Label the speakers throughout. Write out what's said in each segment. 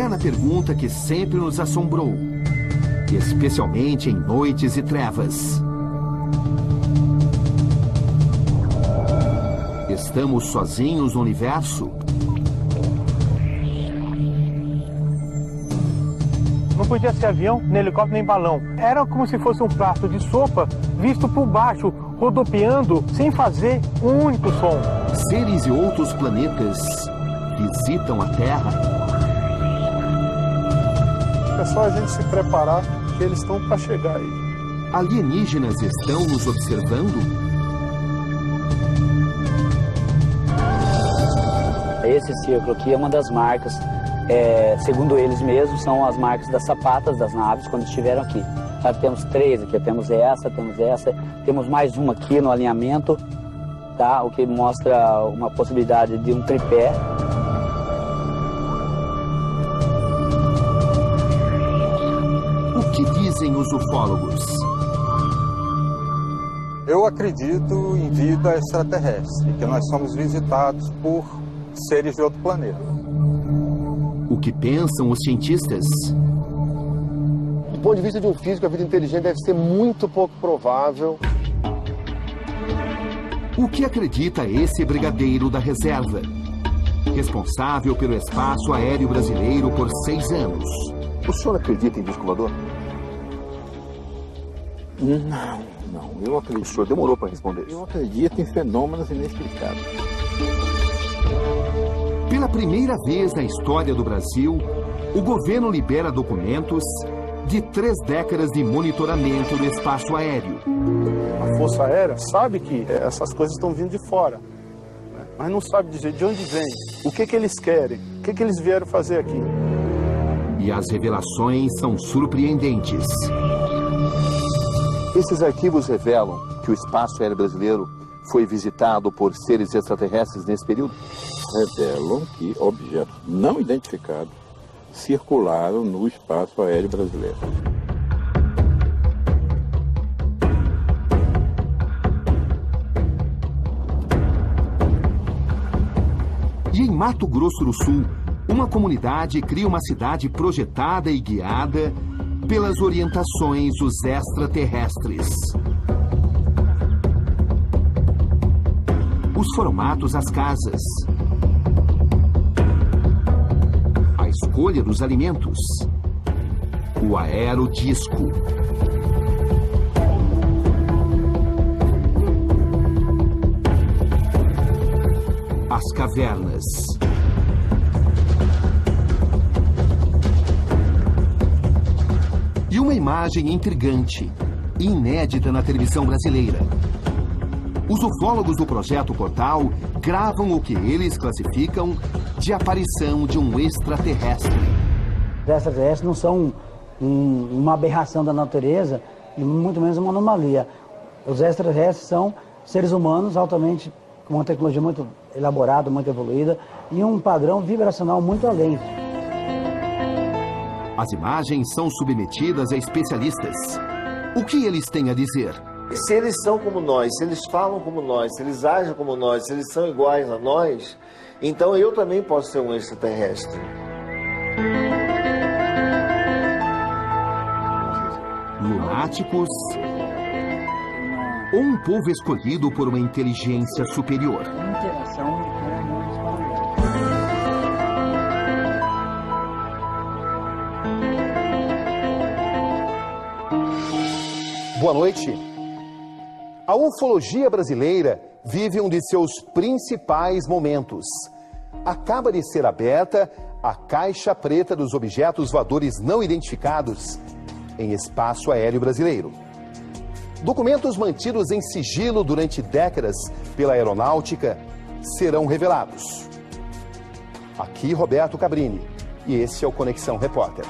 Speaker 1: eterna pergunta que sempre nos assombrou, especialmente em noites e trevas. Estamos sozinhos no universo?
Speaker 2: Não podia ser avião, nem helicóptero, nem balão. Era como se fosse um prato de sopa visto por baixo, rodopiando, sem fazer um único som.
Speaker 1: Seres de outros planetas visitam a Terra?
Speaker 3: É só a gente se preparar, que eles estão para chegar aí.
Speaker 1: Alienígenas estão nos observando?
Speaker 4: Esse círculo aqui é uma das marcas, segundo eles mesmos, são as marcas das sapatas das naves quando estiveram aqui. Sabe, temos 3 aqui, temos essa, temos mais uma aqui no alinhamento, tá? O que mostra uma possibilidade de um tripé.
Speaker 1: O que dizem os ufólogos?
Speaker 3: Eu acredito em vida extraterrestre, que nós somos visitados por seres de outro planeta.
Speaker 1: O que pensam os cientistas?
Speaker 5: Do ponto de vista de um físico, a vida inteligente deve ser muito pouco provável.
Speaker 1: O que acredita esse brigadeiro da reserva? Responsável pelo espaço aéreo brasileiro por 6 anos.
Speaker 5: O senhor acredita em disco voador?
Speaker 6: Não, eu acredito.
Speaker 5: O senhor demorou para responder.
Speaker 6: Eu acredito em fenômenos inexplicáveis.
Speaker 1: Pela primeira vez na história do Brasil, o governo libera documentos de 3 décadas de monitoramento do espaço aéreo.
Speaker 3: A Força Aérea sabe que essas coisas estão vindo de fora, né? Mas não sabe dizer de onde vem, o que eles querem, o que eles vieram fazer aqui.
Speaker 1: E as revelações são surpreendentes.
Speaker 5: Esses arquivos revelam que o espaço aéreo brasileiro foi visitado por seres extraterrestres nesse período?
Speaker 6: Revelam que objetos não identificados circularam no espaço aéreo brasileiro.
Speaker 1: E em Mato Grosso do Sul, uma comunidade cria uma cidade projetada e guiada pelas orientações dos extraterrestres. Os formatos das casas, a escolha dos alimentos, o aerodisco, as cavernas, e uma imagem intrigante e inédita na televisão brasileira. Os ufólogos do Projeto Portal gravam o que eles classificam de aparição de um extraterrestre.
Speaker 4: Os extraterrestres não são uma aberração da natureza e muito menos uma anomalia. Os extraterrestres são seres humanos altamente, com uma tecnologia muito elaborada, muito evoluída e um padrão vibracional muito além.
Speaker 1: As imagens são submetidas a especialistas. O que eles têm a dizer?
Speaker 7: Se eles são como nós, se eles falam como nós, se eles agem como nós, se eles são iguais a nós, então eu também posso ser um extraterrestre.
Speaker 1: Lunáticos ou um povo escolhido por uma inteligência superior?
Speaker 5: Boa noite. A ufologia brasileira vive um de seus principais momentos. Acaba de ser aberta a caixa preta dos objetos voadores não identificados em espaço aéreo brasileiro. Documentos mantidos em sigilo durante décadas pela aeronáutica serão revelados. Aqui Roberto Cabrini e esse é o Conexão Repórter.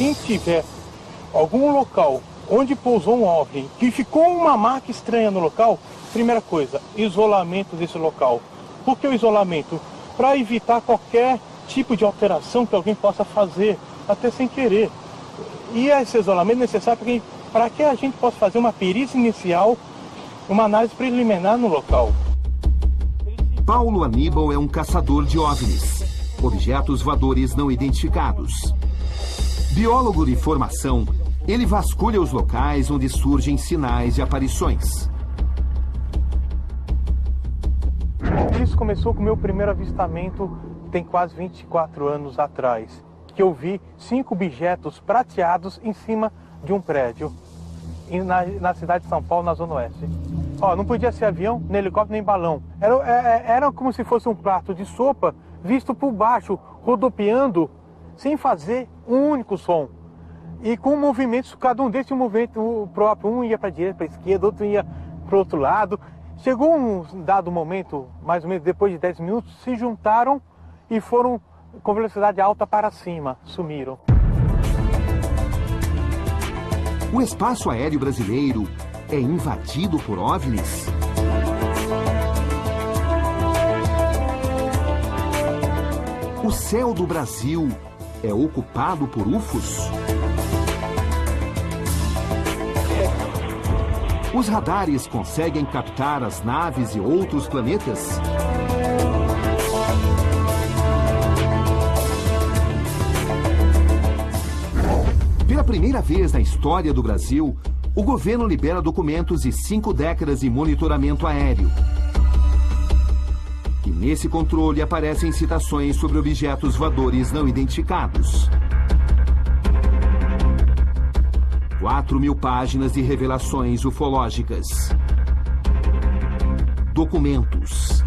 Speaker 2: quem tiver algum local onde pousou um OVNI, que ficou uma marca estranha no local, primeira coisa, isolamento desse local. Por que o isolamento? Para evitar qualquer tipo de alteração que alguém possa fazer, até sem querer. E esse isolamento é necessário para que a gente possa fazer uma perícia inicial, uma análise preliminar no local.
Speaker 1: Paulo Aníbal é um caçador de OVNIs, objetos voadores não identificados. Biólogo de formação, ele vasculha os locais onde surgem sinais de aparições.
Speaker 2: Isso começou com o meu primeiro avistamento, tem quase 24 anos atrás, que eu vi 5 objetos prateados em cima de um prédio, na cidade de São Paulo, na Zona Oeste. Não podia ser avião, nem helicóptero, nem balão. Era como se fosse um prato de sopa visto por baixo, rodopiando, sem fazer um único som. E com movimentos, cada um desses um movimento próprio. Um ia para a direita, para a esquerda, outro ia para o outro lado. Chegou um dado momento, mais ou menos depois de 10 minutos, se juntaram e foram com velocidade alta para cima, sumiram.
Speaker 1: O espaço aéreo brasileiro é invadido por OVNIs? O céu do Brasil é ocupado por UFOs? Os radares conseguem captar as naves e outros planetas? Pela primeira vez na história do Brasil, o governo libera documentos de 5 décadas de monitoramento aéreo. E nesse controle aparecem citações sobre objetos voadores não identificados. 4.000 páginas de revelações ufológicas. Documentos.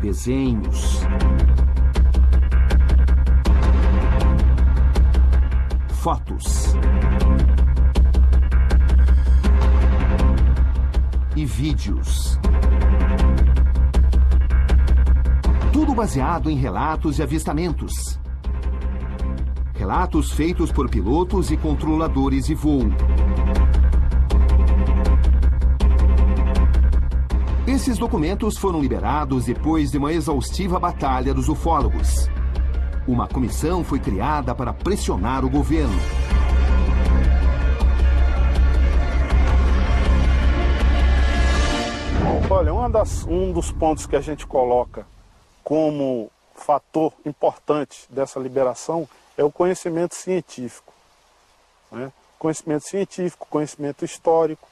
Speaker 1: Desenhos. Fotos. E vídeos. Tudo baseado em relatos de avistamentos. Relatos feitos por pilotos e controladores de voo. Esses documentos foram liberados depois de uma exaustiva batalha dos ufólogos. Uma comissão foi criada para pressionar o governo.
Speaker 3: Olha, um dos pontos que a gente coloca como fator importante dessa liberação é o conhecimento científico. Né? Conhecimento científico, conhecimento histórico,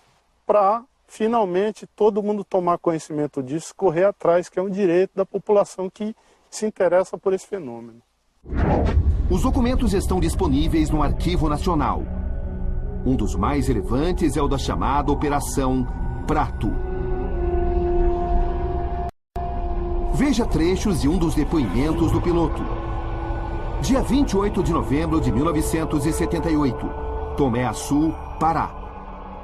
Speaker 3: para finalmente todo mundo tomar conhecimento disso, correr atrás, que é um direito da população que se interessa por esse fenômeno.
Speaker 1: Os documentos estão disponíveis no Arquivo Nacional. Um dos mais relevantes é o da chamada Operação Prato. Veja trechos de um dos depoimentos do piloto. Dia 28 de novembro de 1978, Tomé Açu, Pará.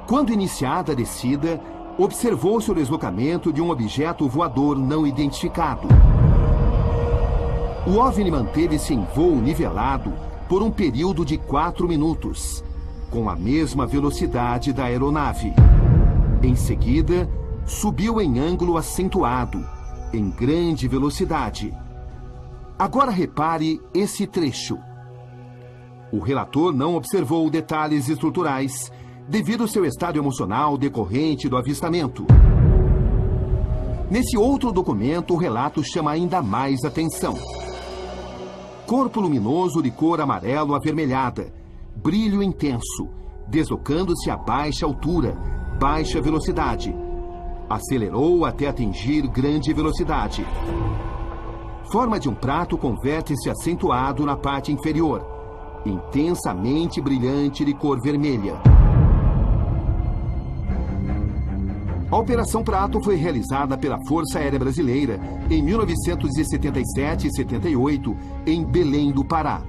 Speaker 1: Quando iniciada a descida, observou-se o deslocamento de um objeto voador não identificado. O OVNI manteve-se em voo nivelado por um período de 4 minutos, com a mesma velocidade da aeronave. Em seguida, subiu em ângulo acentuado, em grande velocidade. Agora repare esse trecho. O relator não observou detalhes estruturais devido ao seu estado emocional decorrente do avistamento. Nesse outro documento, o relato chama ainda mais atenção. Corpo luminoso de cor amarelo avermelhada, brilho intenso, deslocando-se a baixa altura, baixa velocidade. Acelerou até atingir grande velocidade. Forma de um prato com vértice acentuado na parte inferior, intensamente brilhante de cor vermelha. A Operação Prato foi realizada pela Força Aérea Brasileira em 1977 e 78, em Belém do Pará.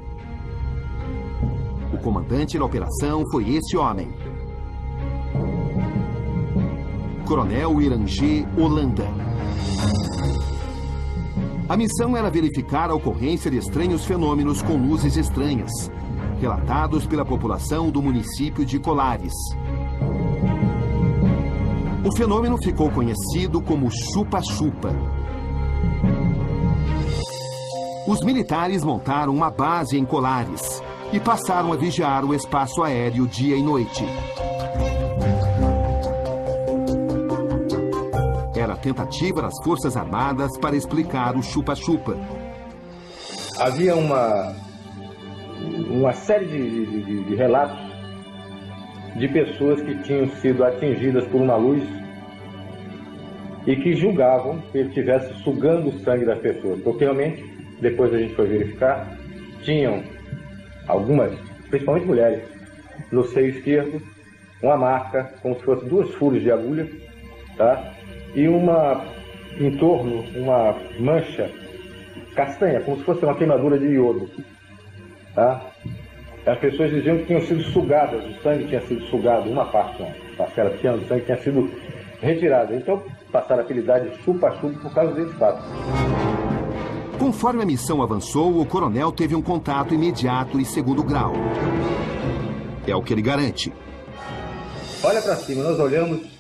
Speaker 1: O comandante da operação foi esse homem. Coronel Irangê Holanda. A missão era verificar a ocorrência de estranhos fenômenos com luzes estranhas, relatados pela população do município de Colares. O fenômeno ficou conhecido como chupa-chupa. Os militares montaram uma base em Colares e passaram a vigiar o espaço aéreo dia e noite. Era a tentativa das Forças Armadas para explicar o chupa-chupa.
Speaker 8: Havia uma série de relatos de pessoas que tinham sido atingidas por uma luz e que julgavam que ele estivesse sugando o sangue das pessoas. Porque realmente, depois a gente foi verificar, tinham algumas, principalmente mulheres, no seio esquerdo, uma marca como se fosse 2 furos de agulha, tá? E em torno, uma mancha castanha, como se fosse uma queimadura de iodo, tá? As pessoas diziam que tinham sido sugadas, o sangue tinha sido sugado, uma parte, uma parcela pequena do sangue tinha sido retirada. Então, passaram a apelidar de chupa-chupa por causa desse fato.
Speaker 1: Conforme a missão avançou, o coronel teve um contato imediato e segundo grau. É o que ele garante.
Speaker 8: Olha para cima, nós olhamos.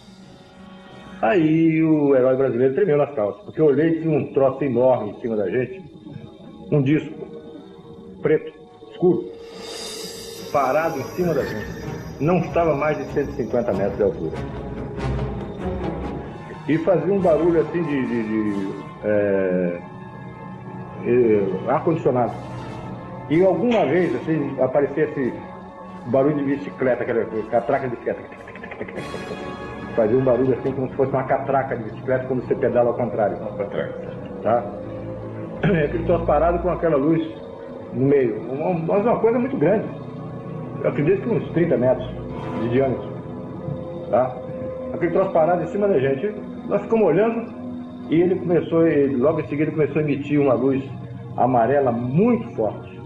Speaker 8: Aí o herói brasileiro tremeu nas calças, porque eu olhei e tinha um troço enorme em cima da gente, um disco preto, escuro, parado em cima da gente. Não estava mais de 150 metros de altura. E fazia um barulho assim de ar-condicionado. E alguma vez assim, aparecia esse barulho de bicicleta, aquela catraca de bicicleta. Fazia um barulho assim como se fosse uma catraca de bicicleta quando você pedala ao contrário. Tá? Aquele troço parado com aquela luz no meio. Mas uma coisa muito grande. Eu acredito que uns 30 metros de diâmetro. Tá? Aquele troço parado em cima da gente. Nós ficamos olhando e ele logo em seguida começou a emitir uma luz amarela muito forte.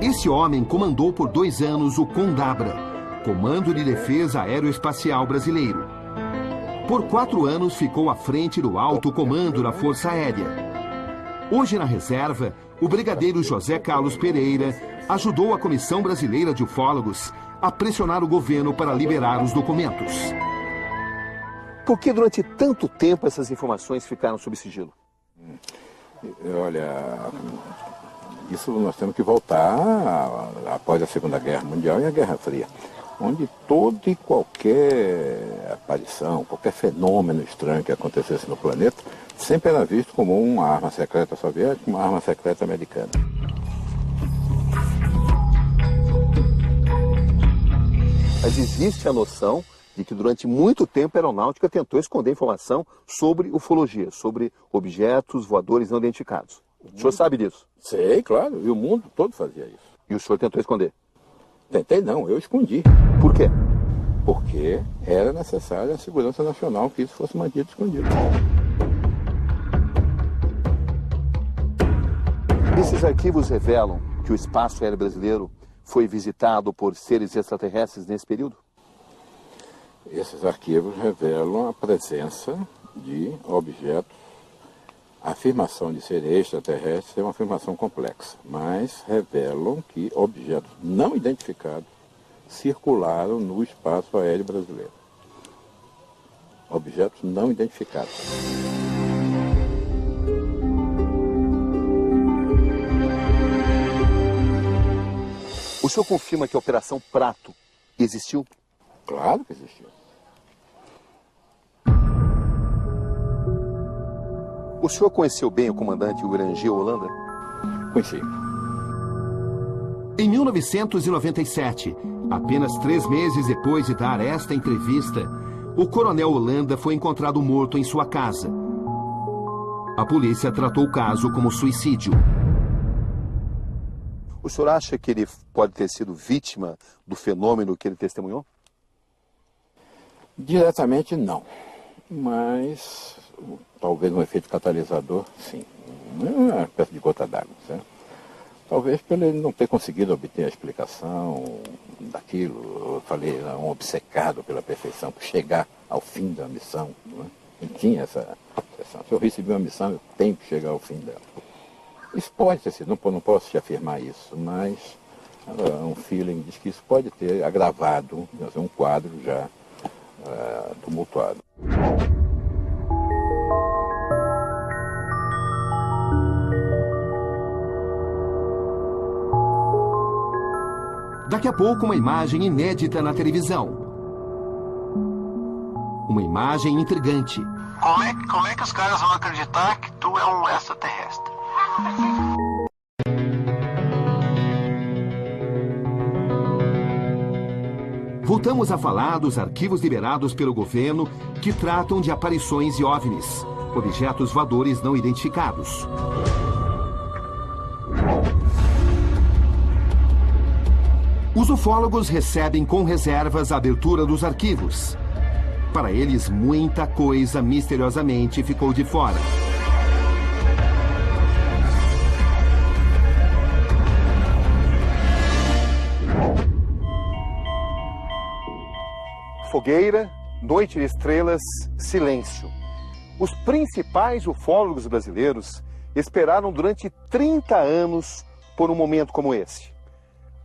Speaker 1: Esse homem comandou por 2 anos o CONDABRA, Comando de Defesa Aeroespacial Brasileiro. Por 4 anos ficou à frente do alto comando da Força Aérea. Hoje na reserva, o brigadeiro José Carlos Pereira ajudou a Comissão Brasileira de Ufólogos a pressionar o governo para liberar os documentos.
Speaker 5: Por que durante tanto tempo essas informações ficaram sob sigilo?
Speaker 6: Olha, isso nós temos que voltar após a Segunda Guerra Mundial e a Guerra Fria, onde toda e qualquer aparição, qualquer fenômeno estranho que acontecesse no planeta, sempre era visto como uma arma secreta soviética, uma arma secreta americana.
Speaker 5: Mas existe a noção de que durante muito tempo a aeronáutica tentou esconder informação sobre ufologia, sobre objetos voadores não identificados. O senhor sabe disso?
Speaker 6: Sei, claro, e o mundo todo fazia isso.
Speaker 5: E o senhor tentou esconder?
Speaker 6: Tentei não, eu escondi.
Speaker 5: Por quê?
Speaker 6: Porque era necessária a segurança nacional que isso fosse mantido escondido.
Speaker 5: Esses arquivos revelam que o espaço aéreo brasileiro foi visitado por seres extraterrestres nesse período?
Speaker 6: Esses arquivos revelam a presença de objetos. A afirmação de ser extraterrestre é uma afirmação complexa, mas revelam que objetos não identificados circularam no espaço aéreo brasileiro. Objetos não identificados.
Speaker 5: O senhor confirma que a Operação Prato existiu?
Speaker 6: Claro que existiu.
Speaker 5: O senhor conheceu bem o comandante Urangel Holanda?
Speaker 6: Conheci.
Speaker 1: Em 1997, apenas 3 meses depois de dar esta entrevista, o coronel Holanda foi encontrado morto em sua casa. A polícia tratou o caso como suicídio.
Speaker 5: O senhor acha que ele pode ter sido vítima do fenômeno que ele testemunhou?
Speaker 6: Diretamente não, mas talvez um efeito catalisador, sim. Uma espécie de gota d'água, certo? Talvez pelo ele não ter conseguido obter a explicação daquilo. Eu falei, era um obcecado pela perfeição, por chegar ao fim da missão. Né? Ele tinha essa missão. Se eu recebi uma missão, eu tenho que chegar ao fim dela. Isso pode ter sido, não posso te afirmar isso, mas um feeling diz que isso pode ter agravado, um quadro já tumultuado.
Speaker 1: Daqui a pouco, uma imagem inédita na televisão. Uma imagem intrigante.
Speaker 9: Como é que os caras vão acreditar que tu é um extraterrestre?
Speaker 1: Voltamos a falar dos arquivos liberados pelo governo que tratam de aparições de OVNIs, objetos voadores não identificados. Os ufólogos recebem com reservas a abertura dos arquivos. Para eles, muita coisa misteriosamente ficou de fora.
Speaker 5: Fogueira, noite de estrelas, silêncio. Os principais ufólogos brasileiros esperaram durante 30 anos por um momento como esse.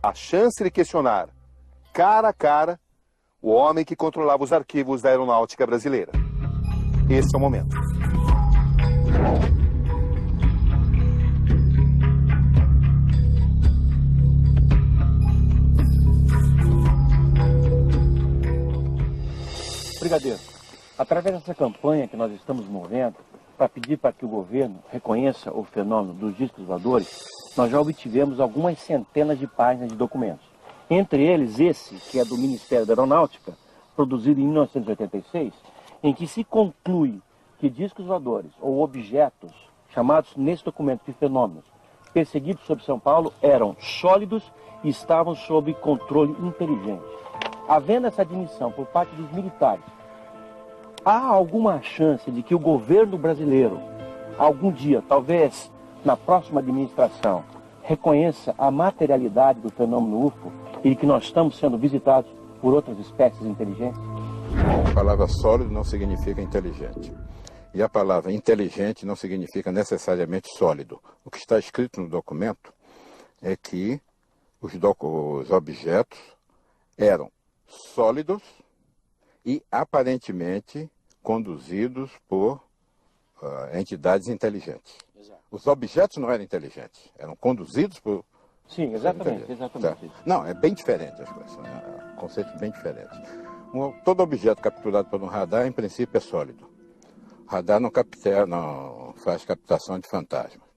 Speaker 5: A chance de questionar, cara a cara, o homem que controlava os arquivos da aeronáutica brasileira. Esse é o momento.
Speaker 10: Brigadeiro, através dessa campanha que nós estamos movendo para pedir para que o governo reconheça o fenômeno dos discos voadores, nós já obtivemos algumas centenas de páginas de documentos. Entre eles esse, que é do Ministério da Aeronáutica, produzido em 1986, em que se conclui que discos voadores ou objetos chamados nesse documento de fenômenos perseguidos sobre São Paulo eram sólidos e estavam sob controle inteligente. Havendo essa admissão por parte dos militares, há alguma chance de que o governo brasileiro, algum dia, talvez na próxima administração, reconheça a materialidade do fenômeno UFO e que nós estamos sendo visitados por outras espécies inteligentes?
Speaker 6: A palavra sólido não significa inteligente. E a palavra inteligente não significa necessariamente sólido. O que está escrito no documento é que os objetos eram sólidos e aparentemente conduzidos por entidades inteligentes. Exato. Os objetos não eram inteligentes, eram conduzidos por...
Speaker 10: Sim, exatamente.
Speaker 6: Tá. Não, é bem diferente as coisas, conceitos bem diferentes. Todo objeto capturado por um radar, em princípio, é sólido. O radar não faz captação de fantasmas.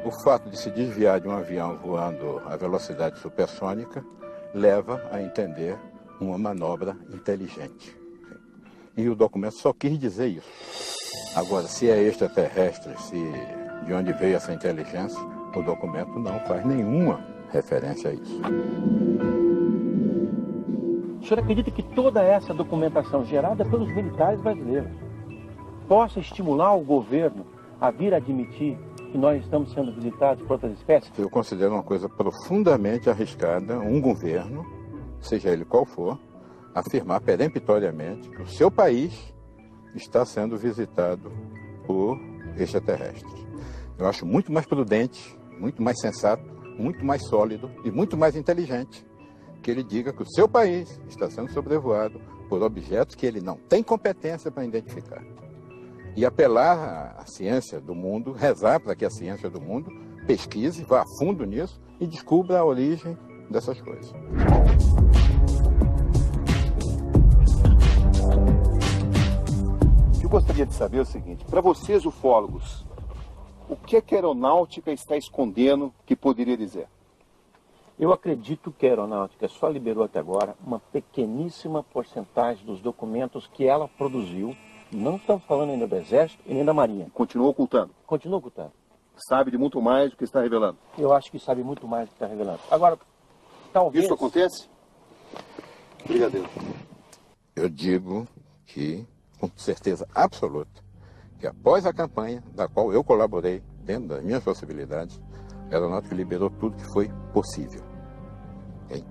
Speaker 6: O fato de se desviar de um avião voando a velocidade supersônica leva a entender uma manobra inteligente. E o documento só quis dizer isso. Agora, se é extraterrestre, de onde veio essa inteligência, o documento não faz nenhuma referência a isso.
Speaker 10: O senhor acredita que toda essa documentação gerada pelos militares brasileiros possa estimular o governo a vir admitir que nós estamos sendo visitados por outras espécies?
Speaker 6: Eu considero uma coisa profundamente arriscada um governo, seja ele qual for, afirmar peremptoriamente que o seu país está sendo visitado por extraterrestres. Eu acho muito mais prudente, muito mais sensato, muito mais sólido e muito mais inteligente que ele diga que o seu país está sendo sobrevoado por objetos que ele não tem competência para identificar. E apelar à ciência do mundo, rezar para que a ciência do mundo pesquise, vá a fundo nisso e descubra a origem dessas coisas.
Speaker 5: Eu gostaria de saber o seguinte, para vocês ufólogos, o que é que a aeronáutica está escondendo que poderia dizer?
Speaker 10: Eu acredito que a aeronáutica só liberou até agora uma pequeníssima porcentagem dos documentos que ela produziu. Não estamos falando ainda do Exército e nem da Marinha.
Speaker 5: Continua ocultando?
Speaker 10: Continua ocultando.
Speaker 5: Sabe de muito mais do que está revelando?
Speaker 10: Eu acho que sabe muito mais do que está revelando. Agora, talvez...
Speaker 5: Isso acontece? Brigadeiro.
Speaker 6: Eu digo que, com certeza absoluta, que após a campanha, da qual eu colaborei, dentro das minhas possibilidades, a aeronáutica liberou tudo que foi possível. Okay?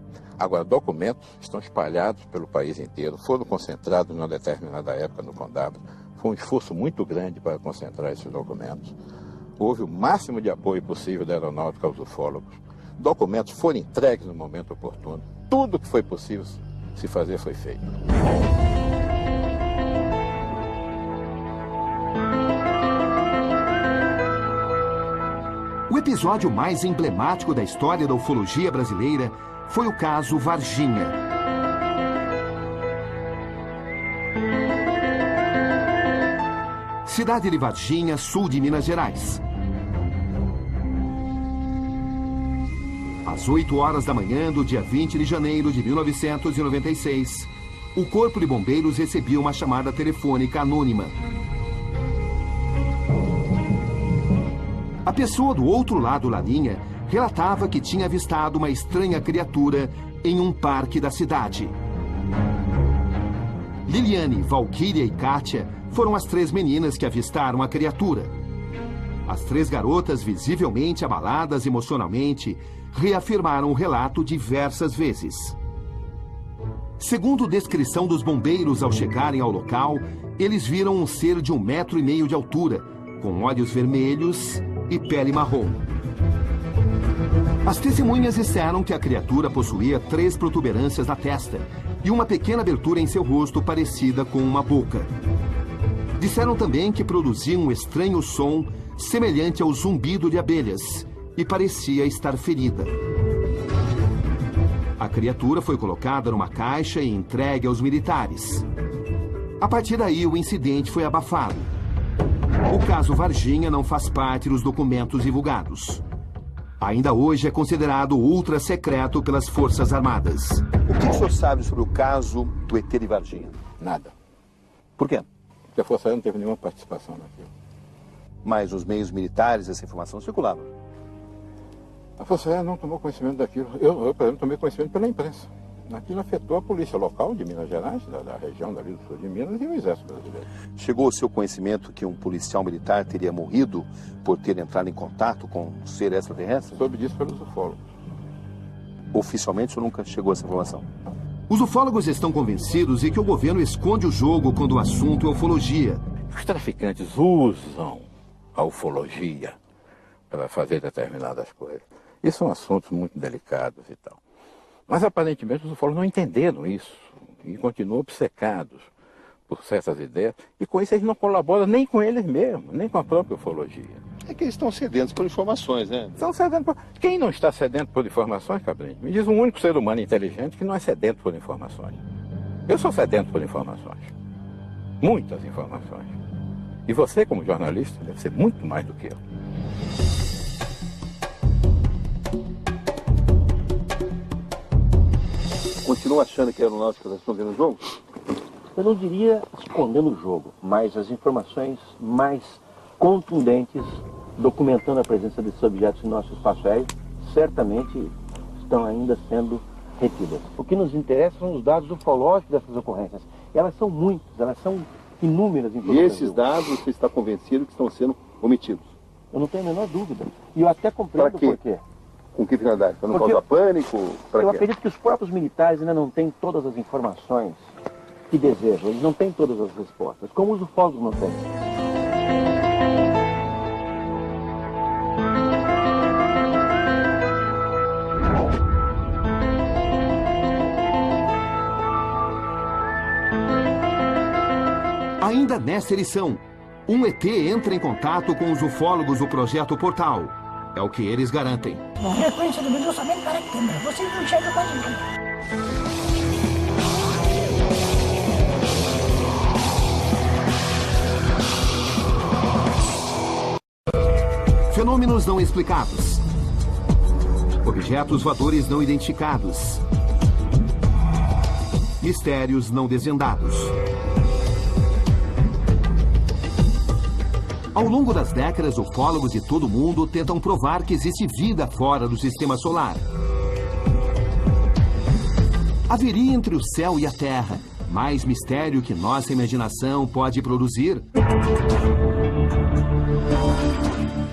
Speaker 6: Agora, documentos estão espalhados pelo país inteiro, foram concentrados numa determinada época no Condado. Foi um esforço muito grande para concentrar esses documentos. Houve o máximo de apoio possível da aeronáutica aos ufólogos. Documentos foram entregues no momento oportuno. Tudo que foi possível se fazer foi feito.
Speaker 1: O episódio mais emblemático da história da ufologia brasileira foi o caso Varginha. Cidade de Varginha, sul de Minas Gerais. Às 8 horas da manhã do dia 20 de janeiro de 1996, o Corpo de Bombeiros recebia uma chamada telefônica anônima. A pessoa do outro lado da linha relatava que tinha avistado uma estranha criatura em um parque da cidade. Liliane, Valquíria e Kátia foram as 3 meninas que avistaram a criatura. As 3 garotas, visivelmente abaladas emocionalmente, reafirmaram o relato diversas vezes. Segundo descrição dos bombeiros ao chegarem ao local, eles viram um ser de 1,5 metros de altura, com olhos vermelhos e pele marrom. As testemunhas disseram que a criatura possuía 3 protuberâncias na testa e uma pequena abertura em seu rosto parecida com uma boca. Disseram também que produzia um estranho som semelhante ao zumbido de abelhas e parecia estar ferida. A criatura foi colocada numa caixa e entregue aos militares. A partir daí, o incidente foi abafado. O caso Varginha não faz parte dos documentos divulgados. Ainda hoje é considerado ultra secreto pelas Forças Armadas.
Speaker 5: O que o senhor sabe sobre o caso do ET de Varginha?
Speaker 6: Nada.
Speaker 5: Por quê?
Speaker 6: Porque a Força Aérea não teve nenhuma participação naquilo.
Speaker 5: Mas nos meios militares essa informação circulava.
Speaker 6: A Força Aérea não tomou conhecimento daquilo. Eu, por exemplo, tomei conhecimento pela imprensa. Aquilo afetou a polícia local de Minas Gerais, da região dali do sul de Minas e o Exército Brasileiro.
Speaker 5: Chegou ao seu conhecimento que um policial militar teria morrido por ter entrado em contato com um ser extraterrestre?
Speaker 6: Soube disso pelos ufólogos.
Speaker 5: Oficialmente, o senhor nunca chegou a essa informação?
Speaker 1: Os ufólogos estão convencidos de que o governo esconde o jogo quando o assunto é ufologia.
Speaker 6: Os traficantes usam a ufologia para fazer determinadas coisas. Isso são assuntos muito delicados e tal. Mas aparentemente os ufólogos não entenderam isso e continuam obcecados por certas ideias. E com isso eles não colaboram nem com eles mesmos, nem com a própria ufologia.
Speaker 5: É que eles estão sedentos por informações, né?
Speaker 6: Estão sedentos por... Quem não está sedento por informações, Cabrinho? Me diz um único ser humano inteligente que não é sedento por informações. Eu sou sedento por informações. Muitas informações. E você, como jornalista, deve ser muito mais do que eu.
Speaker 5: Continua achando que a aeronáutica está escondendo o jogo?
Speaker 10: Eu não diria escondendo o jogo, mas as informações mais contundentes documentando a presença desses objetos no nosso espaço aéreo certamente estão ainda sendo retidas. O que nos interessa são os dados ufológicos dessas ocorrências. Elas são muitas, elas são inúmeras.
Speaker 5: E esses dados você está convencido que estão sendo omitidos?
Speaker 10: Eu não tenho a menor dúvida. E eu até compreendo por quê.
Speaker 5: Com que finalidade? Para não causar pânico?
Speaker 10: Eu acredito que os próprios militares ainda não têm todas as informações que desejam. Eles não têm todas as respostas, como os ufólogos não têm.
Speaker 1: Ainda nesta edição, um ET entra em contato com os ufólogos do Projeto Portal. É o que eles garantem.
Speaker 11: A frequência do vídeo somente para a câmera. Vocês não enxergam quase nada.
Speaker 1: Fenômenos não explicados. Objetos voadores não identificados. Mistérios não desvendados. Ao longo das décadas, ufólogos de todo o mundo tentam provar que existe vida fora do sistema solar. Haveria entre o céu e a terra mais mistério que nossa imaginação pode produzir?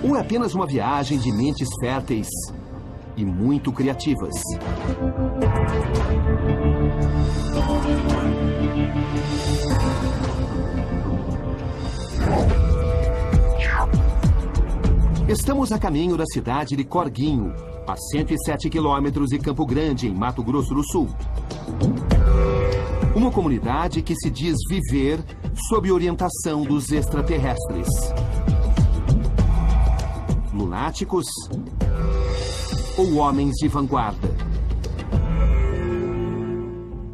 Speaker 1: Ou é apenas uma viagem de mentes férteis e muito criativas. Estamos a caminho da cidade de Corguinho, a 107 quilômetros de Campo Grande, em Mato Grosso do Sul. Uma comunidade que se diz viver sob orientação dos extraterrestres. Lunáticos ou homens de vanguarda?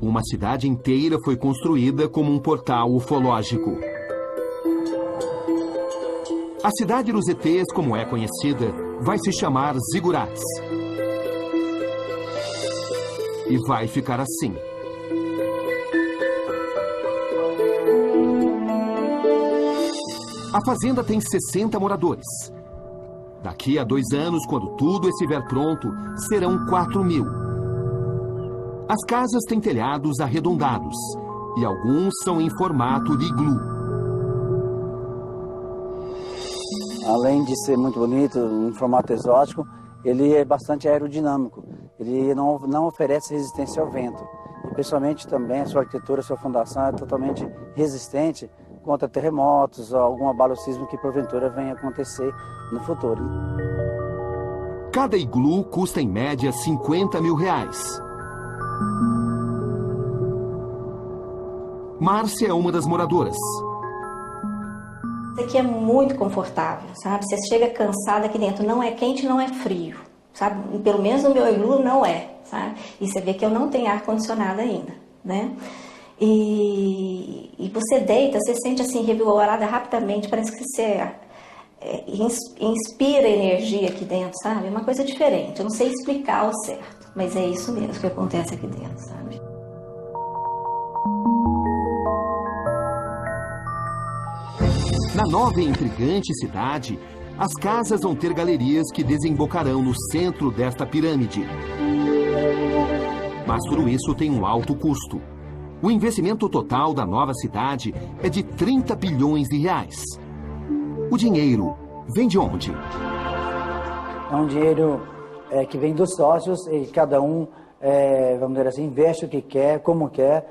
Speaker 1: Uma cidade inteira foi construída como um portal ufológico. A cidade dos ETs, como é conhecida, vai se chamar Zigurates. E vai ficar assim. A fazenda tem 60 moradores. Daqui a 2 anos, quando tudo estiver pronto, serão 4.000. As casas têm telhados arredondados e alguns são em formato de iglu.
Speaker 4: Além de ser muito bonito, em formato exótico, ele é bastante aerodinâmico. Ele não oferece resistência ao vento. E, principalmente também, a sua arquitetura, a sua fundação é totalmente resistente contra terremotos ou algum abalo sísmico que porventura venha acontecer no futuro.
Speaker 1: Cada iglu custa em média R$50 mil. Márcia é uma das moradoras.
Speaker 12: Isso aqui é muito confortável, sabe? Você chega cansada aqui dentro, não é quente, não é frio, sabe? Pelo menos o meu iglu não é, sabe? E você vê que eu não tenho ar-condicionado ainda, né? E você deita, você sente assim, revigorada rapidamente, parece que você inspira energia aqui dentro, sabe? É uma coisa diferente, eu não sei explicar ao certo, mas é isso mesmo que acontece aqui dentro, sabe?
Speaker 1: Na nova e intrigante cidade, as casas vão ter galerias que desembocarão no centro desta pirâmide. Mas tudo isso tem um alto custo. O investimento total da nova cidade é de R$30 bilhões. O dinheiro vem de onde?
Speaker 4: É um dinheiro que vem dos sócios e cada um, vamos dizer assim, investe o que quer, como quer.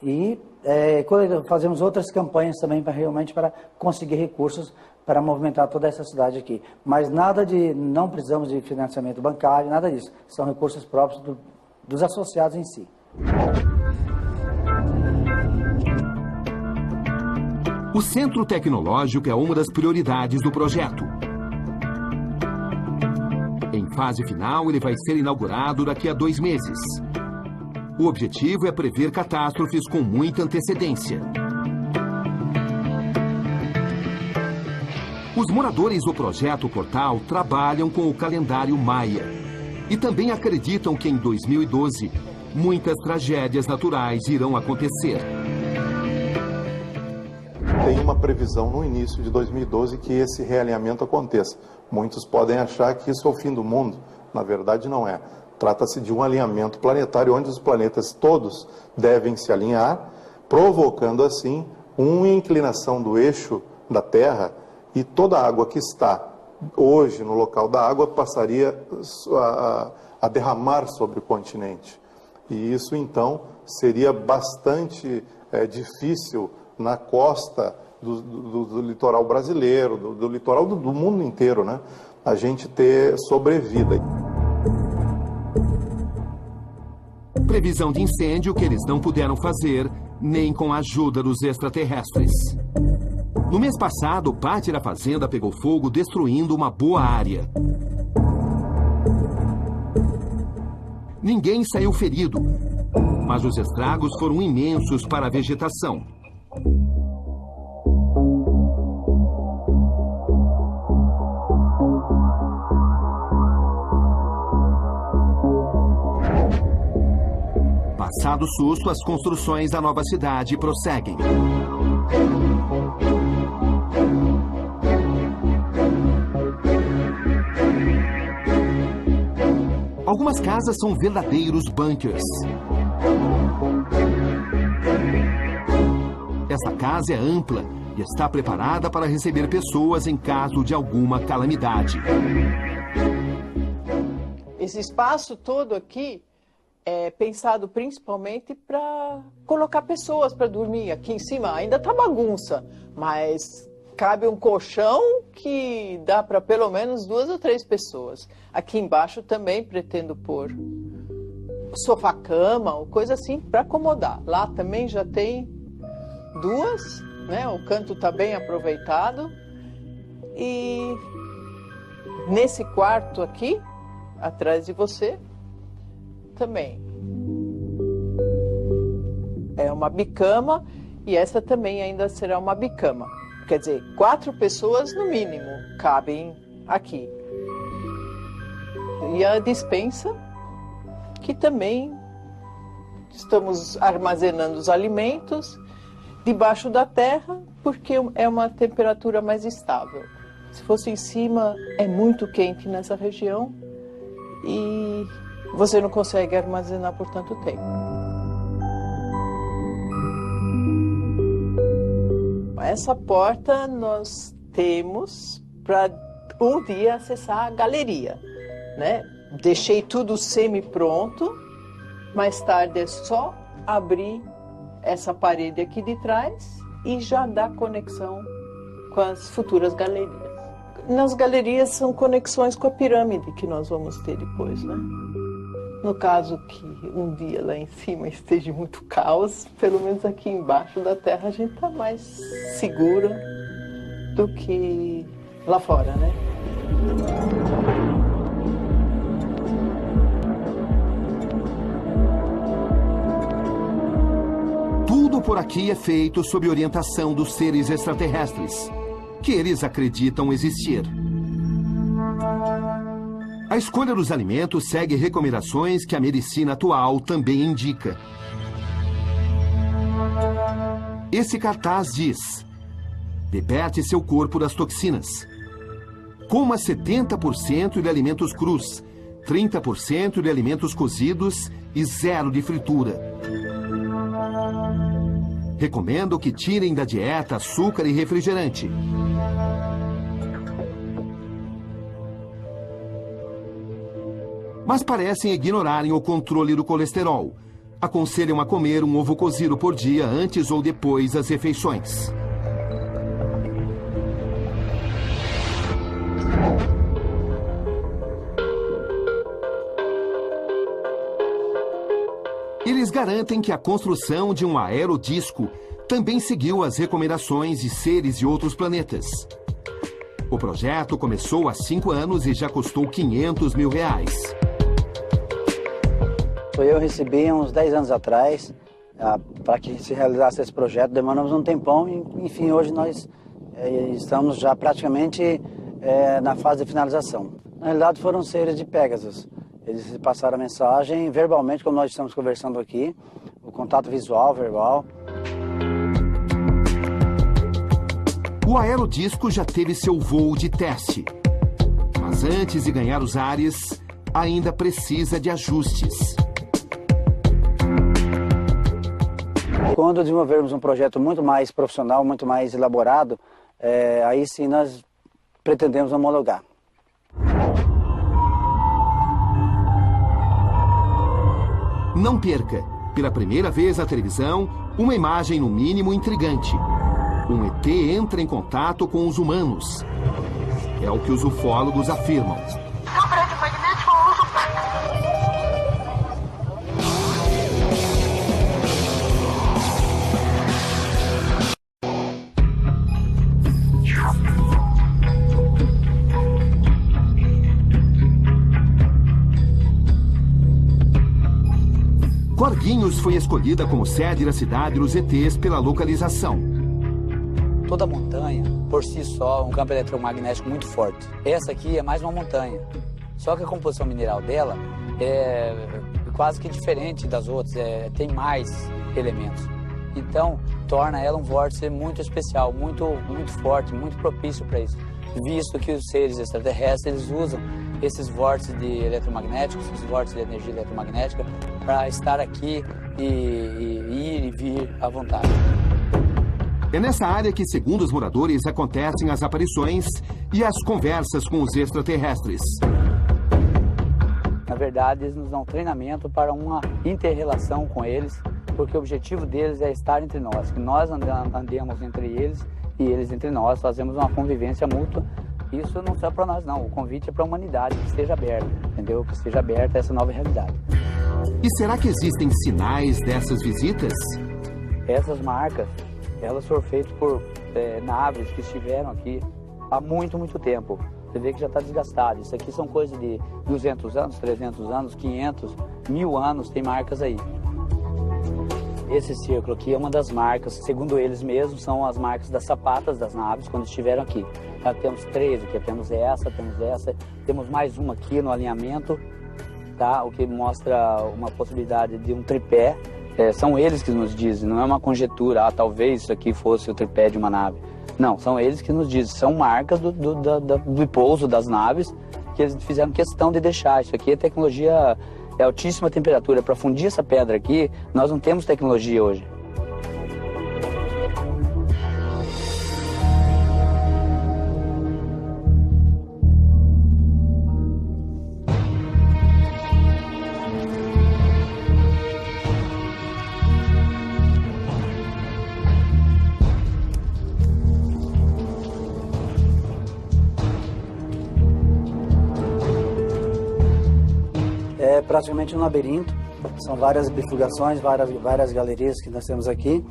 Speaker 4: E quando fazemos outras campanhas também para conseguir recursos para movimentar toda essa cidade aqui. Mas não precisamos de financiamento bancário, nada disso. São recursos próprios dos associados em si.
Speaker 1: O Centro Tecnológico é uma das prioridades do projeto. Em fase final, ele vai ser inaugurado daqui a 2 meses. O objetivo é prever catástrofes com muita antecedência. Os moradores do projeto Portal trabalham com o calendário Maia e também acreditam que em 2012 muitas tragédias naturais irão acontecer.
Speaker 3: Tem uma previsão no início de 2012 que esse realinhamento aconteça. Muitos podem achar que isso é o fim do mundo. Na verdade, não é. Trata-se de um alinhamento planetário onde os planetas todos devem se alinhar, provocando assim uma inclinação do eixo da Terra e toda a água que está hoje no local da água passaria a derramar sobre o continente. E isso então seria bastante difícil na costa do litoral brasileiro, do litoral do mundo inteiro, né? A gente ter sobrevida.
Speaker 1: Previsão de incêndio que eles não puderam fazer nem com a ajuda dos extraterrestres. No mês passado, o pátio da fazenda pegou fogo, destruindo uma boa área. Ninguém saiu ferido, mas os estragos foram imensos para a vegetação. Passado o susto, as construções da nova cidade prosseguem. Algumas casas são verdadeiros bunkers. Essa casa é ampla e está preparada para receber pessoas em caso de alguma calamidade.
Speaker 13: Esse espaço todo aqui é pensado principalmente para colocar pessoas para dormir. Aqui em cima ainda tá bagunça, mas cabe um colchão que dá para pelo menos 2 ou 3 pessoas. Aqui embaixo também pretendo pôr sofá-cama ou coisa assim para acomodar. Lá também já tem 2, né? O canto está bem aproveitado. E nesse quarto aqui, atrás de você, também é uma bicama, e essa também ainda será uma bicama. Quer dizer, 4 pessoas no mínimo cabem aqui. E a despensa, que também estamos armazenando os alimentos debaixo da terra, porque é uma temperatura mais estável. Se fosse em cima, é muito quente nessa região e você não consegue armazenar por tanto tempo. Essa porta nós temos para um dia acessar a galeria, né? Deixei tudo semi-pronto, mais tarde é só abrir essa parede aqui de trás e já dá conexão com as futuras galerias. Nas galerias são conexões com a pirâmide que nós vamos ter depois, né? No caso que um dia lá em cima esteja muito caos, pelo menos aqui embaixo da terra a gente está mais segura do que lá fora, né?
Speaker 1: Tudo por aqui é feito sob orientação dos seres extraterrestres, que eles acreditam existir. A escolha dos alimentos segue recomendações que a medicina atual também indica. Esse cartaz diz: liberte seu corpo das toxinas. Coma 70% de alimentos crus, 30% de alimentos cozidos e 0 de fritura. Recomendo que tirem da dieta açúcar e refrigerante. Mas parecem ignorarem o controle do colesterol. Aconselham a comer um ovo cozido por dia antes ou depois das refeições. Eles garantem que a construção de um aerodisco também seguiu as recomendações de seres de outros planetas. O projeto começou há 5 anos e já custou R$500 mil.
Speaker 4: Eu recebi uns 10 anos atrás, para que se realizasse esse projeto. Demoramos um tempão e, enfim, hoje nós estamos já praticamente na fase de finalização. Na realidade, foram seres de Pegasus. Eles passaram a mensagem verbalmente, como nós estamos conversando aqui, o contato visual, verbal.
Speaker 1: O aerodisco já teve seu voo de teste. Mas antes de ganhar os ares, ainda precisa de ajustes.
Speaker 4: Quando desenvolvermos um projeto muito mais profissional, muito mais elaborado, aí sim nós pretendemos homologar.
Speaker 1: Não perca, pela primeira vez na televisão, uma imagem no mínimo intrigante. Um ET entra em contato com os humanos. É o que os ufólogos afirmam.
Speaker 9: Seu prédio magnético uso.
Speaker 1: Corguinhos foi escolhida como sede da cidade dos ETs pela localização.
Speaker 4: Toda montanha, por si só, um campo eletromagnético muito forte. Essa aqui é mais uma montanha. Só que a composição mineral dela é quase que diferente das outras, tem mais elementos. Então, torna ela um vórtice muito especial, muito forte, muito propício para isso. Visto que os seres extraterrestres usam esses vórtices de eletromagnéticos, esses vórtices de energia eletromagnética, para estar aqui e ir e vir à vontade.
Speaker 1: É nessa área que, segundo os moradores, acontecem as aparições e as conversas com os extraterrestres.
Speaker 4: Na verdade, eles nos dão treinamento para uma inter-relação com eles, porque o objetivo deles é estar entre nós, que nós andemos entre eles e eles entre nós, fazemos uma convivência mútua. Isso não só para nós, não. O convite é para a humanidade, que esteja aberta, entendeu? Que esteja aberta a essa nova realidade.
Speaker 1: E será que existem sinais dessas visitas?
Speaker 4: Essas marcas, elas foram feitas por naves que estiveram aqui há muito, muito tempo. Você vê que já está desgastado. Isso aqui são coisas de 200 anos, 300 anos, 500, 1000 anos, tem marcas aí. Esse círculo aqui é uma das marcas, segundo eles mesmos, são as marcas das sapatas das naves quando estiveram aqui. Já temos 3 aqui, temos essa, temos mais uma aqui no alinhamento, tá? O que mostra uma possibilidade de um tripé. São eles que nos dizem, não é uma conjetura, talvez isso aqui fosse o tripé de uma nave. Não, são eles que nos dizem, são marcas do pouso das naves que eles fizeram questão de deixar. Isso aqui é tecnologia, é altíssima temperatura. Para fundir essa pedra aqui, nós não temos tecnologia hoje. É praticamente um labirinto, são várias bifurcações, várias galerias que nós temos aqui,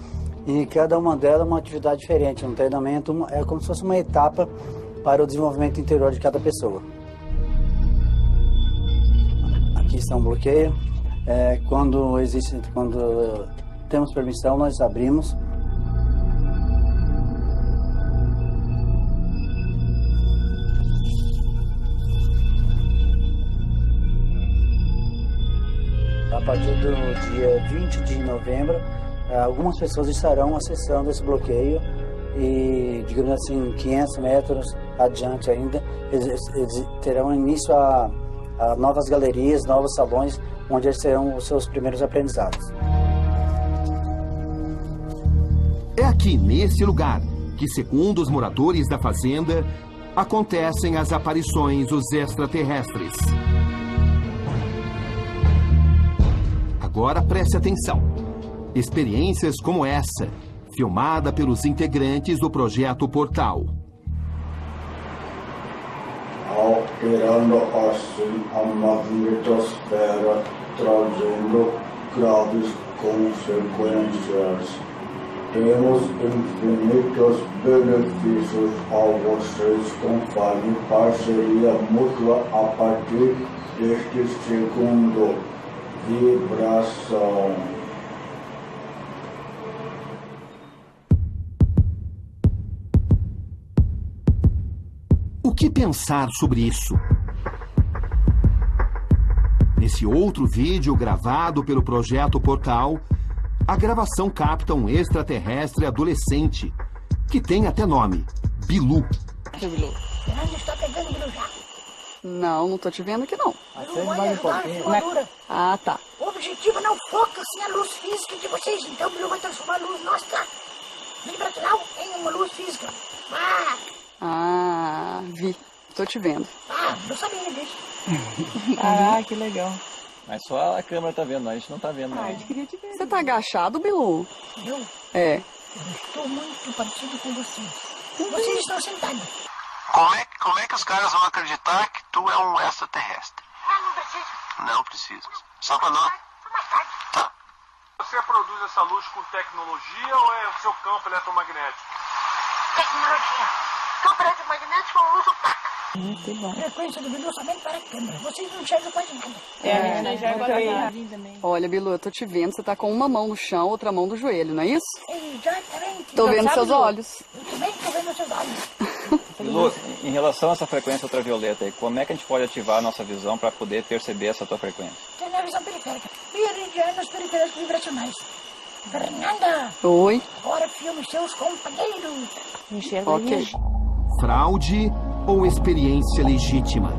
Speaker 4: e cada uma delas é uma atividade diferente. Um treinamento é como se fosse uma etapa para o desenvolvimento interior de cada pessoa. Aqui está um bloqueio, quando temos permissão nós abrimos. A partir do dia 20 de novembro, algumas pessoas estarão acessando esse bloqueio e, digamos assim, 500 metros adiante ainda, eles terão início a novas galerias, novos salões, onde eles terão os seus primeiros aprendizados.
Speaker 1: É aqui, nesse lugar, que, segundo os moradores da fazenda, acontecem as aparições dos extraterrestres. Agora preste atenção. Experiências como essa, filmada pelos integrantes do Projeto Portal.
Speaker 14: Alterando assim a magnetosfera, trazendo graves consequências. Temos infinitos benefícios a vocês conforme parceria mútua a partir deste segundo. Vibração.
Speaker 1: O que pensar sobre isso? Nesse outro vídeo gravado pelo Projeto Portal, a gravação capta um extraterrestre adolescente, que tem até nome, Bilu.
Speaker 11: Onde está pegando Bilu já?
Speaker 15: Não, não tô te vendo aqui não. Ah, tá.
Speaker 11: O objetivo não foca assim a luz física de vocês, então o Bilu vai transformar a luz nossa vibracional em uma luz física.
Speaker 15: Vi. Tô te vendo.
Speaker 11: Não sabia disso.
Speaker 16: Que legal. Mas só a câmera tá vendo, a gente não tá vendo.
Speaker 15: A gente queria te ver. Você tá agachado, Bilu?
Speaker 11: Eu?
Speaker 15: Eu
Speaker 11: estou muito parecido com vocês. Vocês estão sentados.
Speaker 9: Como é que os caras vão acreditar que tu é um extraterrestre?
Speaker 11: Não preciso.
Speaker 9: Não precisa. Só pra nós.
Speaker 11: Mais tarde.
Speaker 9: Tá.
Speaker 17: Você produz essa luz com tecnologia ou é o seu campo eletromagnético?
Speaker 11: Tecnologia. Campo eletromagnético eu uso placa.
Speaker 15: Que bom.
Speaker 11: A frequência do Bilu somente para a câmera. Vocês não enxergam quase nada.
Speaker 15: Olha, Bilu, eu tô te vendo. Você tá com uma mão no chão, outra mão no joelho, não é isso?
Speaker 11: Exatamente.
Speaker 15: Tô vendo seus olhos.
Speaker 11: Eu também tô vendo seus olhos.
Speaker 16: Bilu, em relação a essa frequência ultravioleta, como é que a gente pode ativar a nossa visão para poder perceber essa tua frequência?
Speaker 11: Tem a visão periférica. Meridianos periféricos vibracionais. Fernanda!
Speaker 15: Oi?
Speaker 11: Agora filme seus companheiros.
Speaker 15: Ok.
Speaker 1: Fraude ou experiência legítima?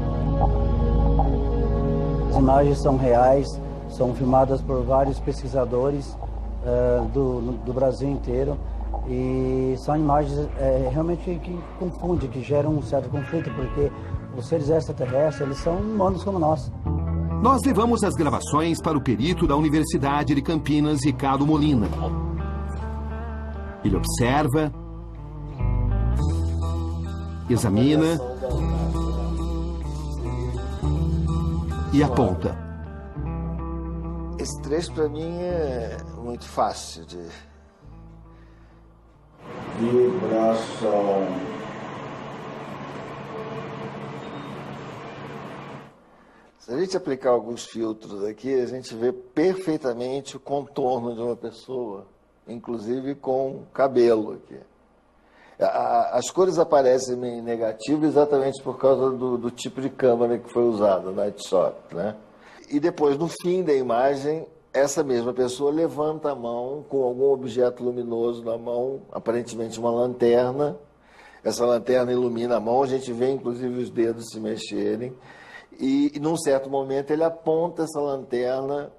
Speaker 4: As imagens são reais, são filmadas por vários pesquisadores do Brasil inteiro. E são imagens realmente que confundem, que geram um certo conflito, porque os seres extraterrestres, eles são humanos como nós.
Speaker 1: Nós levamos as gravações para o perito da Universidade de Campinas, Ricardo Molina. Ele observa, examina e aponta.
Speaker 7: Esse trecho para mim é muito fácil de...
Speaker 14: Vibração.
Speaker 7: Se a gente aplicar alguns filtros aqui, a gente vê perfeitamente o contorno de uma pessoa, inclusive com cabelo aqui. As cores aparecem em negativo exatamente por causa do tipo de câmera que foi usada, Night Shot, né? E depois, no fim da imagem, essa mesma pessoa levanta a mão com algum objeto luminoso na mão, aparentemente uma lanterna. Essa lanterna ilumina a mão, a gente vê inclusive os dedos se mexerem. E num certo momento ele aponta essa lanterna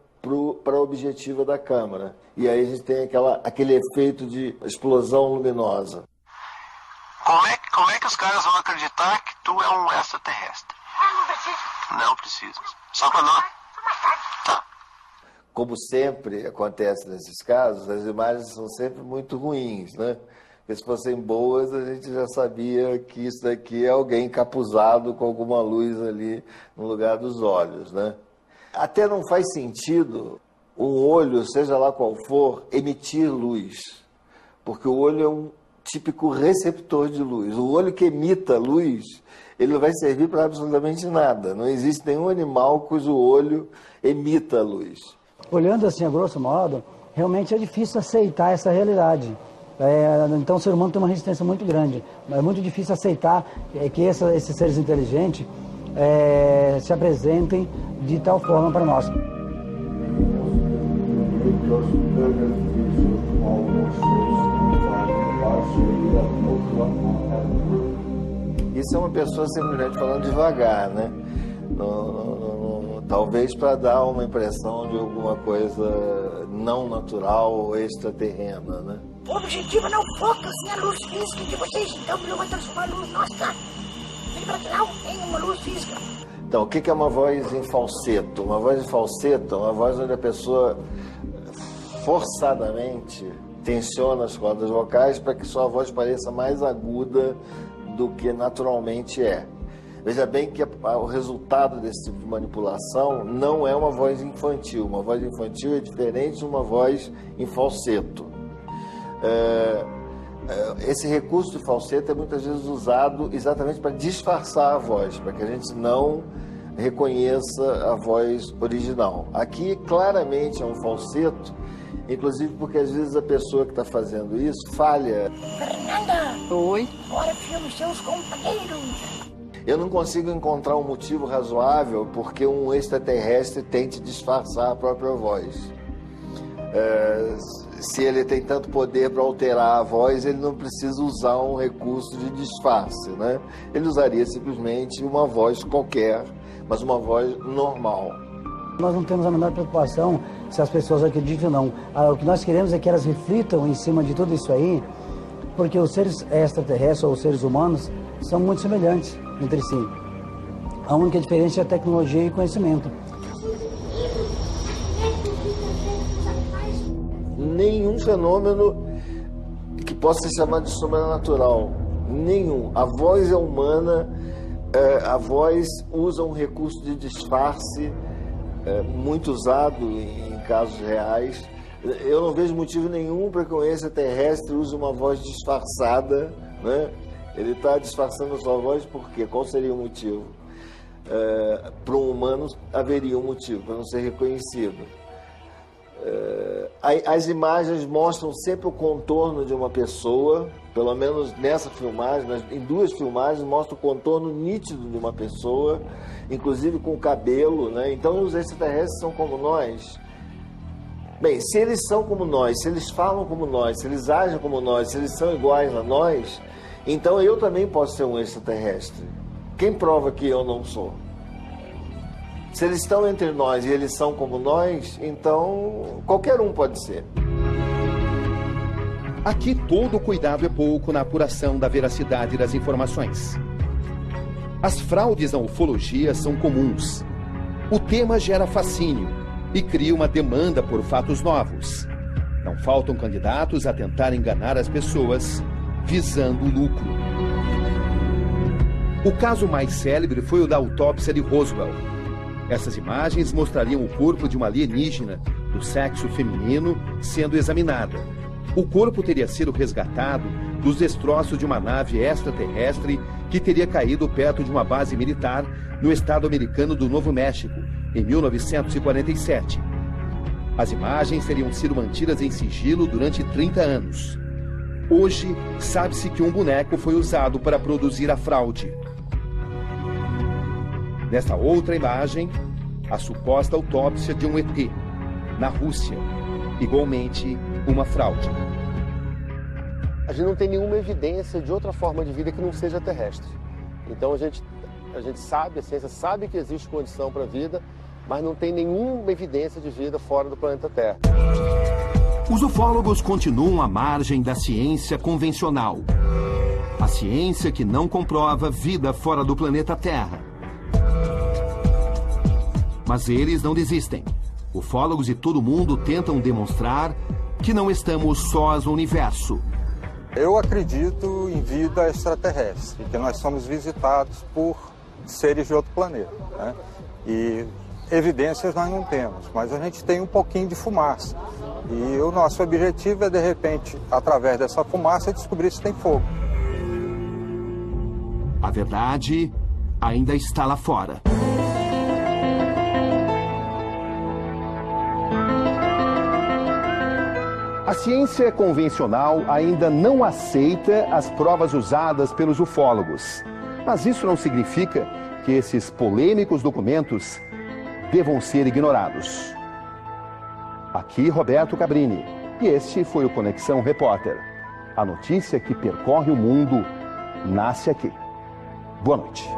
Speaker 7: para a objetiva da câmera. E aí a gente tem aquele efeito de explosão luminosa.
Speaker 9: Como é que os caras vão acreditar que tu é um extraterrestre?
Speaker 11: Não preciso.
Speaker 9: Não precisa. Só para nós. Tá.
Speaker 7: Como sempre acontece nesses casos, as imagens são sempre muito ruins, né? Porque se fossem boas, a gente já sabia que isso daqui é alguém encapuzado com alguma luz ali no lugar dos olhos, né? Até não faz sentido um olho, seja lá qual for, emitir luz. Porque o olho é um típico receptor de luz. O olho que emita luz, ele não vai servir para absolutamente nada. Não existe nenhum animal cujo olho emita luz.
Speaker 18: Olhando assim, a grosso modo, realmente é difícil aceitar essa realidade. Então o ser humano tem uma resistência muito grande. É muito difícil aceitar que esses seres inteligentes se apresentem de tal forma para nós.
Speaker 7: Isso é uma pessoa simplesmente falando devagar, né? Talvez para dar uma impressão de alguma coisa não natural ou extraterrena, né?
Speaker 11: O objetivo não foca sem a luz física de vocês, então ele vai transformar a luz nossa vibracional em uma luz física.
Speaker 7: Então, o que é uma voz em falseto? Uma voz em falseto é uma voz onde a pessoa forçadamente tensiona as cordas vocais para que sua voz pareça mais aguda do que naturalmente é. Veja bem que o resultado desse tipo de manipulação não é uma voz infantil. Uma voz infantil é diferente de uma voz em falseto. Esse recurso de falseto é muitas vezes usado exatamente para disfarçar a voz, para que a gente não reconheça a voz original. Aqui claramente é um falseto, inclusive porque às vezes a pessoa que está fazendo isso falha.
Speaker 11: Fernanda!
Speaker 15: Oi?
Speaker 11: Agora filme seus companheiros!
Speaker 7: Eu não consigo encontrar um motivo razoável porque um extraterrestre tente disfarçar a própria voz. Se ele tem tanto poder para alterar a voz, ele não precisa usar um recurso de disfarce, né? Ele usaria simplesmente uma voz qualquer, mas uma voz normal.
Speaker 18: Nós não temos a menor preocupação se as pessoas acreditam ou não. O que nós queremos é que elas reflitam em cima de tudo isso aí, porque os seres extraterrestres ou os seres humanos são muito semelhantes entre si. A única diferença é a tecnologia e conhecimento.
Speaker 7: Nenhum fenômeno que possa ser chamado de sobrenatural. Nenhum. A voz é humana, a voz usa um recurso de disfarce muito usado em casos reais. Eu não vejo motivo nenhum para que um extraterrestre use uma voz disfarçada, né? Ele está disfarçando a sua voz por quê? Qual seria o motivo? Para um humano haveria um motivo, para não ser reconhecido. As imagens mostram sempre o contorno de uma pessoa, pelo menos nessa filmagem, em duas filmagens, mostra o contorno nítido de uma pessoa, inclusive com o cabelo, né? Então os extraterrestres são como nós. Bem, se eles são como nós, se eles falam como nós, se eles agem como nós, se eles são iguais a nós, então eu também posso ser um extraterrestre. Quem prova que eu não sou? Se eles estão entre nós e eles são como nós, então qualquer um pode ser.
Speaker 1: Aqui todo cuidado é pouco na apuração da veracidade das informações. As fraudes na ufologia são comuns. O tema gera fascínio e cria uma demanda por fatos novos. Não faltam candidatos a tentar enganar as pessoas, visando o lucro. O caso mais célebre foi o da autópsia de Roswell. Essas imagens mostrariam o corpo de uma alienígena do sexo feminino sendo examinada. O corpo teria sido resgatado dos destroços de uma nave extraterrestre que teria caído perto de uma base militar no estado americano do Novo México, em 1947. As imagens teriam sido mantidas em sigilo durante 30 anos. Hoje, sabe-se que um boneco foi usado para produzir a fraude. Nesta outra imagem, a suposta autópsia de um ET, na Rússia. Igualmente, uma fraude.
Speaker 5: A gente não tem nenhuma evidência de outra forma de vida que não seja terrestre. Então a gente sabe, a ciência sabe que existe condição para a vida, mas não tem nenhuma evidência de vida fora do planeta Terra.
Speaker 1: Os ufólogos continuam à margem da ciência convencional. A ciência que não comprova vida fora do planeta Terra. Mas eles não desistem. Ufólogos de todo mundo tentam demonstrar que não estamos sós no universo.
Speaker 19: Eu acredito em vida extraterrestre, que nós somos visitados por seres de outro planeta, né? E evidências nós não temos, mas a gente tem um pouquinho de fumaça. E o nosso objetivo é, de repente, através dessa fumaça, descobrir se tem fogo.
Speaker 1: A verdade ainda está lá fora.
Speaker 5: A ciência convencional ainda não aceita as provas usadas pelos ufólogos. Mas isso não significa que esses polêmicos documentos devam ser ignorados. Aqui Roberto Cabrini, e este foi o Conexão Repórter. A notícia que percorre o mundo nasce aqui. Boa noite.